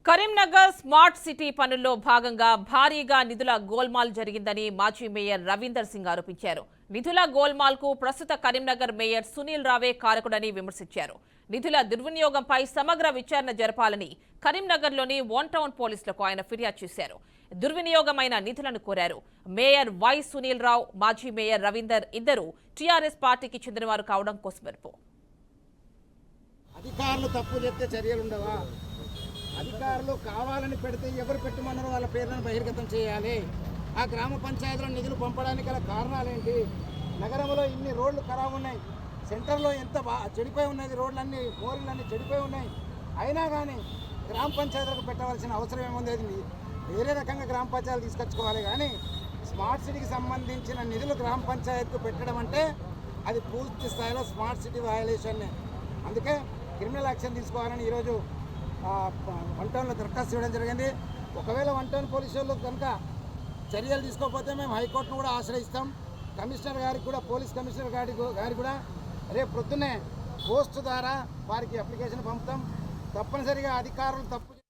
Karimnagar smart city పనుల్లో భాగంగా భారీగా నిధుల గోల్మాల్ జరిగిందని మాజీ మేయర్ రవీందర్ సింగ్ ఆరోపించారు. నిధుల గోల్మాల్ కు ప్రస్తుత కరీంనగర్ మేయర్ సునీల్ రావే కారకుడని విమర్శించారు. నిధుల దుర్వినియోగంపై సమగ్ర విచారణ జరపాలని కరీంనగర్లోని వన్ టౌన్ పోలీసులకు ఆయన ఫిర్యాదు చేశారు. దుర్వినియోగమైన నిధులను కోరారు. మేయర్ వై సునీల్ రావు, మాజీ మేయర్ రవీందర్ ఇద్దరు టీఆర్ఎస్ పార్టీకి చెందినవారు కావడం కోసమెరుపు. అధికారులు తప్పు చేస్తే చర్యలుండవా? అధికారులు కావాలని పెడితే ఎవరు పెట్టమన్నారో వాళ్ళ పేర్లను బహిర్గతం చేయాలి. ఆ గ్రామ పంచాయతీలో నిధులు పంపడానికి గల కారణాలేంటి? నగరంలో ఇన్ని రోడ్లు ఖరాబ్ ఉన్నాయి, సెంటర్లో ఎంత చెడిపోయి ఉన్నది, రోడ్లన్నీ మోరీలన్నీ చెడిపోయి ఉన్నాయి. అయినా కానీ గ్రామ పంచాయతీలకు పెట్టవలసిన అవసరం ఏముంది? అది వేరే రకంగా గ్రామ పంచాయతీలు తీసుకొచ్చుకోవాలి. కానీ స్మార్ట్ సిటీకి సంబంధించిన నిధులు గ్రామ పంచాయతీకు పెట్టడం అంటే అది పూర్తి స్థాయిలో స్మార్ట్ సిటీ వయలేషన్. అందుకే క్రిమినల్ యాక్షన్ తీసుకోవాలని ఈరోజు వన్ టౌన్లో దరఖాస్తు చేయడం జరిగింది. ఒకవేళ వన్ టౌన్ పోలీసు వాళ్ళు కనుక చర్యలు తీసుకోకపోతే మేము హైకోర్టును కూడా ఆశ్రయిస్తాం. కమిషనర్ గారికి కూడా, పోలీస్ కమిషనర్ గారికి కూడా రేపు పొద్దున్నే పోస్ట్ ద్వారా వారికి అప్లికేషన్ పంపుతాం. తప్పనిసరిగా అధికారులు తప్పు